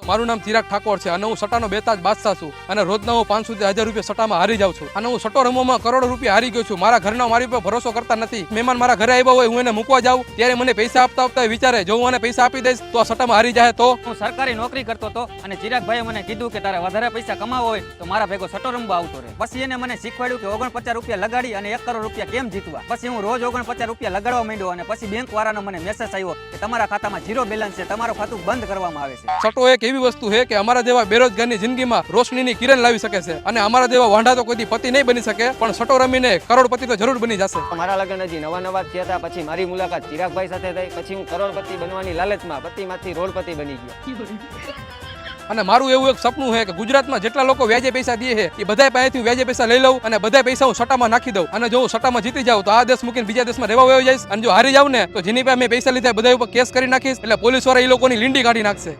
મારું નામ ચિરાગ ઠાકોર છે અને હું સટ્ટાનો બેતાજ બાદશાહ છું અને રોજના હું 500 થી 1000 રૂપિયા સટ્ટામાં હારી જાઉં છું અને હું સટ્ટો રમવામાં કરોડો રૂપિયા હારી ગયો છું. મારા ઘરના મારી પર ભરોસો કરતા નથી. મહેમાન મારા ઘરે આવ્યા હોય, હું એને મૂકવા જાઉં ત્યારે મને પૈસા આપતા વિચારે જો હું એને પૈસા આપી દઈશ તો આ સટ્ટામાં હારી જાય તો. હું સરકારી નોકરી કરતો હતો અને ચિરાગભાઈએ મને કીધું કે તારે વધારે પૈસા કમાવો હોય તો મારા ભેગો સટ્ટો રમવા આવતો રહે. પછી એને મને શીખવાડ્યું કે 49 રૂપિયા લગાડી અને 1 કરોડ રૂપિયા કેમ જીતવા. પછી હું રોજ 49 રૂપિયા લગાડવા માંડ્યો અને પછી બેંક વાળાનો મને મેસેજ આવ્યો કે તમારા ખાતામાં 0 બેલેન્સ છે, તમારું ખાતું બંધ કરવામાં આવે છે. સટ્ટો એક એવી વસ્તુ છે કે અમારા જેવા બેરોજગારની જિંદગીમાં રોશનીની કિરણ લાવી શકે છે અને અમારા જેવા વાંઢા તો કોઈ પતિ નહીં બની શકે પણ સટ્ટો રમીને કરોડપતિ તો જરૂર બની જશે. મારા લગ્ન હજી નવા થયા હતા. પછી મારી મુલાકાત ચિરાગભાઈ સાથે થઈ. પછી હું કરોડપતિ બનવાની લાલચમાં પતિમાંથી રોડપતિ બની ગયો. અને મારું એવું એક સપનું છે કે ગુજરાતમાં જેટલા લોકો વ્યાજે પૈસા દે છે એ બધા પાસેથી વ્યાજે પૈસા લઈ લઉં અને બધા પૈસા હું સટ્ટામાં નાખી દઉં અને જો હું સટ્ટામાં જીતી જાઉં તો આ દેશ મૂકીને બીજા દેશમાં રહેવા વયો જઈશ અને જો હારી જાઉં ને તો જેની પાસે મેં પૈસા લીધા બધા ઉપર કેસ કરી નાખીશ એટલે પોલીસ વાળા એ લોકોની લીંડી કાઢી નાખશે.